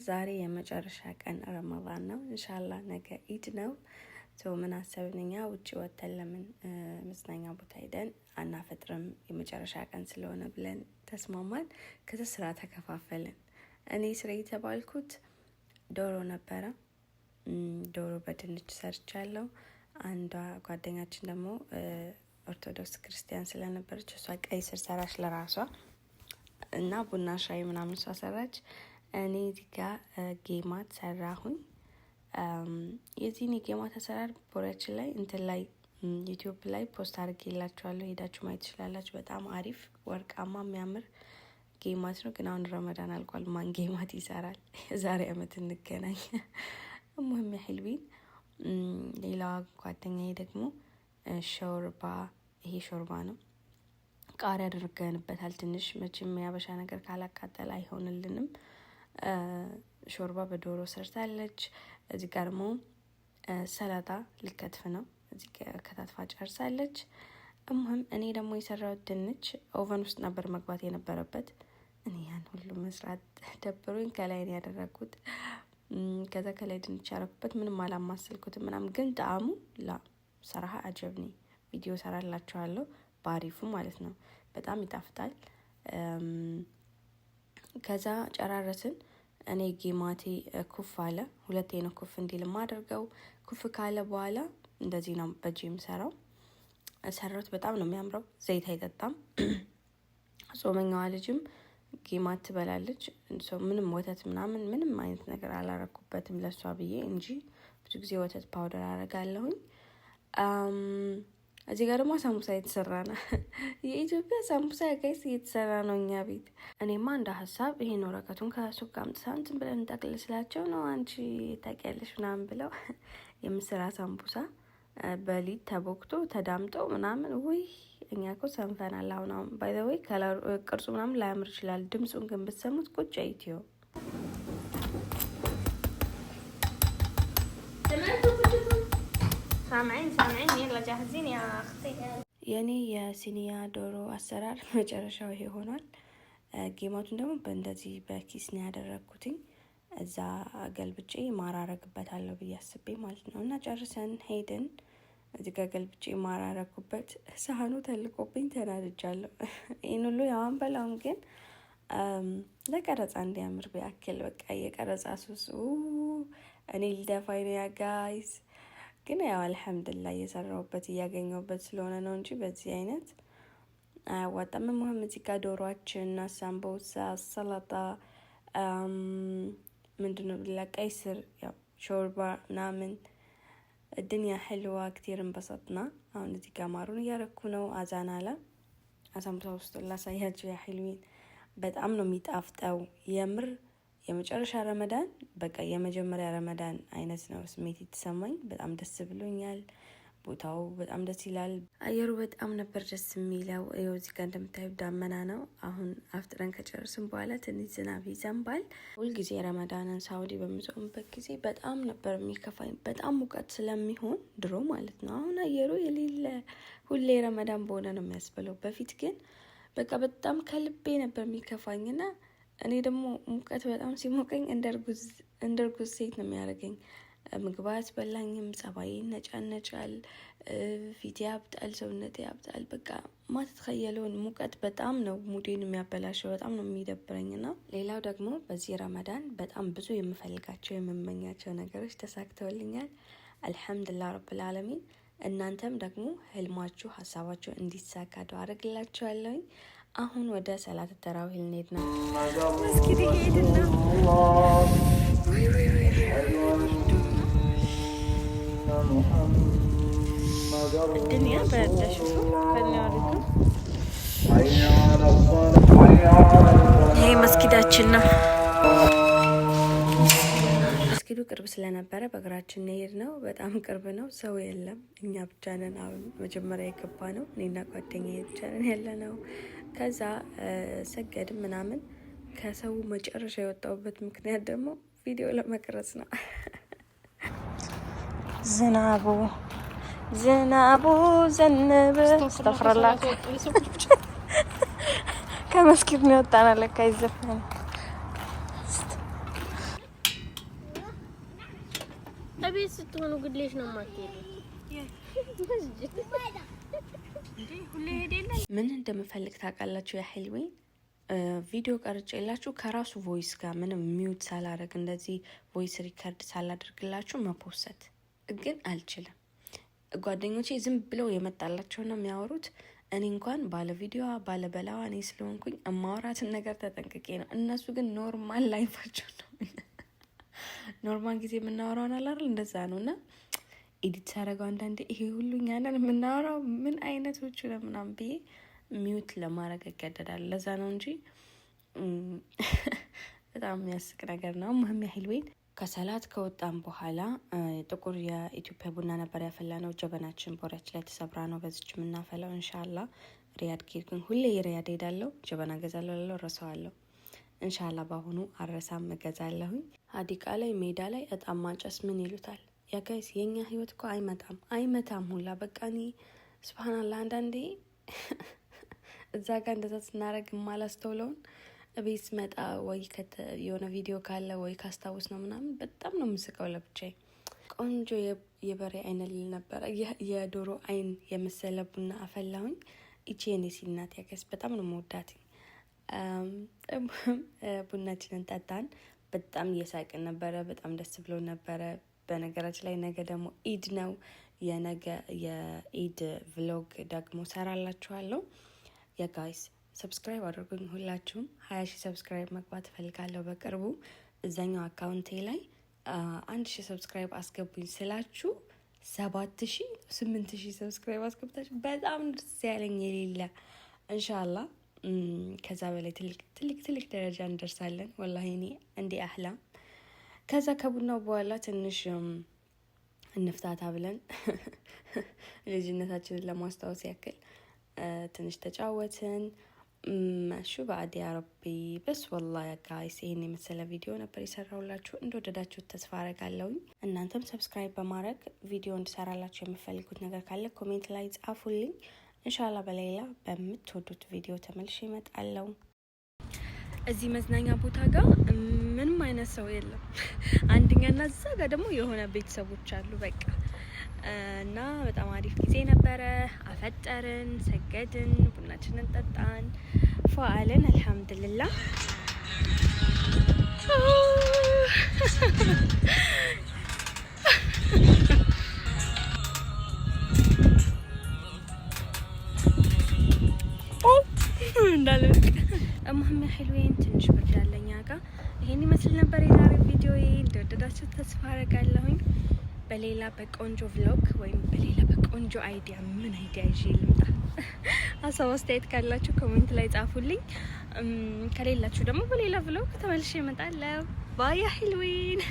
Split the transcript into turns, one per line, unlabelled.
ዛሬ የመጨረሻ ቀን ረመዳን ነው። ኢንሻአላህ ነገ ኢድ ነው። ምን አሰብንኛ ውጪ ወተን ለምን መዝናኛ ቦታ ሄደን አናፈጥርም የመጨረሻ ቀን ስለሆነ ብለን ተስማማን። ከዛ ስራ ተከፋፈልን። እኔ ስራ የተባልኩት ዶሮ ነበረ። ዶሮ በድንች ሰርቻለሁ። አንዷ ጓደኛችን ደግሞ ኦርቶዶክስ ክርስቲያን ስለነበረች እሷ ቀይ ስር ሰራች ለራሷ እና ቡና ሻይ ምናምን እሷ ሰራች። እኔ ዲጋ ጌማት ሰራሁኝ። የዚህን የጌማት አሰራር ቦሪያችን ላይ እንትን ላይ ዩቲዩብ ላይ ፖስት አድርጌላችኋለሁ፣ ሄዳችሁ ማየት ትችላላችሁ። በጣም አሪፍ ወርቃማ የሚያምር ጌማት ነው። ግን አሁን ረመዳን አልቋል፣ ማን ጌማት ይሰራል? ዛሬ አመት እንገናኝ። ሙህም ያህልቢን። ሌላዋ ጓደኛዬ ደግሞ ሾርባ፣ ይሄ ሾርባ ነው። ቃሪያ አድርገንበታል ትንሽ። መቼም ያበሻ ነገር ካላቃጠለ አይሆንልንም። ሾርባ በዶሮ ሰርታለች። እዚህ ጋር ደግሞ ሰላጣ ልከትፍ ነው። እዚህ ከታትፋ ጨርሳለች። እኔ ደግሞ የሰራሁት ድንች ኦቨን ውስጥ ነበር መግባት የነበረበት። እኔ ያን ሁሉ መስራት ደብሮኝ ከላይ ነው ያደረኩት። ከዛ ከላይ ድንች ያረኩበት፣ ምንም አላማሰልኩትም ምናምን፣ ግን ጣዕሙ ሰራሃ አጀብኒ። ቪዲዮ ሰራላችኋለሁ ባሪፉ ማለት ነው። በጣም ይጣፍጣል። ከዛ ጨራረስን። እኔ ጌማቴ ኩፍ አለ። ሁለቴ ነው ኩፍ እንዲል ማደርገው። ኩፍ ካለ በኋላ እንደዚህ ነው በእጄ የምሰራው። ሰራሁት። በጣም ነው የሚያምረው። ዘይት አይጠጣም። ጾመኛዋ ልጅም ጌማት ትበላለች። ምንም ወተት ምናምን ምንም አይነት ነገር አላረኩበትም ለሷ ብዬ እንጂ ብዙ ጊዜ ወተት ፓውደር አረጋለሁኝ። እዚህ ጋር ደግሞ ሳምቡሳ የተሰራ ነው። የኢትዮጵያ ሳምቡሳ ጋይስ እየተሰራ ነው እኛ ቤት። እኔማ እንደ ሀሳብ ይሄን ወረቀቱን ከሱቅ አምጥተን እንትን ብለን እንጠቅልስላቸው ነው፣ አንቺ ታውቂያለሽ ምናምን ብለው የምስራ ሳምቡሳ በሊጥ ተቦክቶ ተዳምጦ ምናምን። ውይ እኛ እኮ ሰንፈናል። አሁን ባይ ዘ ወይ ቅርጹ ምናምን ላያምር ይችላል። ድምፁን ግን ብትሰሙት ቁጭ ኢትዮ سامعين يلا جاهزين يا اختي. የኔ የሲኒያ ዶሮ አሰራር መጨረሻው ይሄ ሆኗል። ጌማቱን ደግሞ በእንደዚህ በኪስ ነው ያደረኩትኝ። እዛ ገልብጬ ማራረግበታለሁ ብዬ አስቤ ማለት ነው። እና ጨርሰን ሄድን። እዚህ ጋር ገልብጬ ማራረኩበት። ሳህኑ ተልቆብኝ ተናድጃለሁ። ይሄን ሁሉ ያዋን በላውም፣ ግን ለቀረጻ እንዲያምር ቢያክል በቃ የቀረጻ ሱስ እኔ ልደፋይ ነው ያ ጋይስ። ግን ያው አልሐምዱሊላህ እየሰራሁበት እያገኘሁበት ስለሆነ ነው እንጂ በዚህ አይነት አያዋጣም። ሙህም እዚህ ጋር ዶሮአችን፣ ሳምቡሳ፣ ሰላጣ፣ ምንድነው ብላ ቀይ ስር፣ ያው ሾርባ ምናምን الدنيا حلوة كتير انبسطنا። አሁን እዚህ ጋር ማሩን እያረኩ ነው። አዛን አለ። አሳምቡሳ ውስጥ ላሳያችሁ ያ ሐልዊን። በጣም ነው የሚጣፍጠው የምር። የመጨረሻ ረመዳን በቃ የመጀመሪያ ረመዳን አይነት ነው ስሜት የተሰማኝ። በጣም ደስ ብሎኛል። ቦታው በጣም ደስ ይላል። አየሩ በጣም ነበር ደስ የሚለው። ይኸው እዚህ ጋር እንደምታዩ ዳመና ነው። አሁን አፍጥረን ከጨርስን በኋላ ትንሽ ዝናብ ይዘንባል። ሁልጊዜ ረመዳንን ሳውዲ በምጾምበት ጊዜ በጣም ነበር የሚከፋኝ፣ በጣም ሙቀት ስለሚሆን ድሮ ማለት ነው። አሁን አየሩ የሌለ ሁሌ ረመዳን በሆነ ነው የሚያስብለው። በፊት ግን በቃ በጣም ከልቤ ነበር የሚከፋኝና እኔ ደግሞ ሙቀት በጣም ሲሞቀኝ እንደርጉዝ ሴት ነው የሚያደርገኝ። ምግብ አያስበላኝም፣ ጸባዬ ይነጫነጫል፣ ፊቴ ያብጣል፣ ሰውነቴ ያብጣል። በቃ ማትተኸየለውን ሙቀት በጣም ነው ሙዴን የሚያበላሸው፣ በጣም ነው የሚደብረኝና ሌላው ደግሞ በዚህ ረመዳን በጣም ብዙ የምፈልጋቸው የምመኛቸው ነገሮች ተሳክተውልኛል። አልሐምዱሊላህ ረብል ዓለሚን። እናንተም ደግሞ ህልማችሁ ሀሳባችሁ እንዲሳካ ዱዓ አደርግላችኋለሁ። አሁን ወደ ሰላት ተራዊህ ልንሄድ ነው። መስጊድ ሄድን ነው። الدنيا باردة شوفوا خلينا اوريكم. ይሄ መስጊዳችን ነው። መስጊዱ ቅርብ ስለነበረ በእግራችን ሄድ ነው። በጣም ቅርብ ነው። ሰው የለም፣ እኛ ብቻ ነን። አሁን መጀመሪያ የገባ ነው። እኔና ጓደኛዬ ብቻ ነን ያለ ነው። ከዛ ሰገድ ምናምን። ከሰው መጨረሻ የወጣሁበት ምክንያት ደግሞ ቪዲዮ ለመቅረጽ ነው። ዝናቡ ዘነበ። አስተፍረላክ ከመስጊድ ነው የወጣነው። ለካ ይዘፈን
አቤት ስትሆኑ ግድሌሽ ነው ማትሄዱ
ምን እንደምፈልግ ታውቃላችሁ? ያህልዌን ቪዲዮ ቀርጬላችሁ ከራሱ ቮይስ ጋር ምንም ሚውት ሳላደርግ እንደዚህ ቮይስ ሪከርድ ሳላደርግላችሁ መፖሰት ግን አልችልም። ጓደኞቼ ዝም ብለው የመጣላቸው ነው የሚያወሩት። እኔ እንኳን ባለ ቪዲዮ ባለ በላዋ እኔ ስለሆንኩኝ እማወራትን ነገር ተጠንቅቄ ነው። እነሱ ግን ኖርማል ላይፋቸው ነው ኖርማል ጊዜ የምናወራውን አላል እንደዛ ነው። እና ኤዲት ሳረገው አንዳንዴ ይሄ ሁሉ ያንን የምናወራው ምን አይነቶቹ ነው ምናምን ብዬ ሚውት ለማድረግ እገደዳለሁ። ለዛ ነው እንጂ በጣም የሚያስቅ ነገር ነው። ሙህም ያህልዌን ከሰላት ከወጣን በኋላ ጥቁር የኢትዮጵያ ቡና ነበር ያፈላነው። ጀበናችን ቦሪያችን ላይ ተሰብራ ነው በዚች የምናፈላው። ኢንሻአላህ ሪያድ ኬርኩኝ ሁሌ ሪያድ ሄዳለሁ፣ ጀበና ገዛለሁ፣ ረሳዋለሁ። ኢንሻአላህ በአሁኑ አረሳም እገዛለሁኝ። ሀዲቃ ላይ ሜዳ ላይ እጣን ማጨስ ምን ይሉታል? ያ ጋይስ የኛ ህይወት እኮ አይመታም ሁላ በቃ እኔ ሱብሃንአላህ አንዳንዴ እዛ ጋር እንደዛ ስናረግ ማላስተውለውን ቤት ስመጣ ወይ የሆነ ቪዲዮ ካለ ወይ ካስታውስ ነው ምናምን በጣም ነው የምስቀው ለብቻዬ። ቆንጆ የበሬ አይን ልል ነበረ የዶሮ አይን የመሰለ ቡና አፈላሁኝ። እቺ የኔ ሲናት ያገስ በጣም ነው መወዳት። ቡናችንን ጠጣን። በጣም እየሳቅን ነበረ። በጣም ደስ ብሎ ነበረ። በነገራችን ላይ ነገ ደግሞ ኢድ ነው። የነገ የኢድ ቭሎግ ደግሞ ሰራላችኋለሁ። የጋይስ ሰብስክራይብ አድርጉኝ ሁላችሁም። 20,000 ሰብስክራይብ መግባት እፈልጋለሁ በቅርቡ። እዛኛው አካውንቴ ላይ 1,000 ሰብስክራይብ አስገቡኝ ስላችሁ 7,000 8,000 ሰብስክራይብ አስገብታችሁ በጣም ደስ ያለኝ የሌለ ኢንሻአላህ ከዛ በላይ ትልቅ ደረጃ እንደርሳለን። ወላሂ እኔ እንዴ አህላም። ከዛ ከቡናው በኋላ ትንሽ እንፍታታ ብለን ልጅነታችንን ለማስታወስ ያክል ትንሽ ተጫወትን። ማሹ ባዲ አረቢ በስ ወላሂ ጋይስ ይሄን የመሰለ ቪዲዮ ነበር የሰራሁላችሁ። እንደወደዳችሁት ተስፋ አረጋለሁኝ። እናንተም ሰብስክራይብ በማድረግ ቪዲዮ እንድሰራላችሁ የምፈልጉት ነገር ካለ ኮሜንት ላይ ጻፉልኝ። ኢንሻአላህ በሌላ በምትወዱት ቪዲዮ ተመልሼ እመጣለሁ። እዚህ መዝናኛ ቦታ ጋር ምንም አይነት ሰው የለም። አንደኛና እዛ ጋር ደግሞ የሆነ ቤተሰቦች አሉ በቃ እና በጣም አሪፍ ጊዜ ነበረ። አፈጠርን፣ ሰገድን፣ ቡናችንን ጠጣን፣ ፏአልን። አልহামዱሊላህ እንዳለ እማማ ሐልዌን ትንሽ ብርድ አለኛ ጋር። ይሄን ይመስል ነበር የዛሬ ቪዲዮ። እንደወደዳችሁ ተስፋ አረጋለሁኝ። በሌላ በቆንጆ ቭሎግ ወይም በሌላ በቆንጆ አይዲያ ምን አይዲያ ይዤ ልምጣ? ሀሳብ አስተያየት ካላችሁ ኮሜንት ላይ ጻፉልኝ። ከሌላችሁ ደግሞ በሌላ ቭሎግ ተመልሼ እመጣለሁ። ባይ ሐልዌን።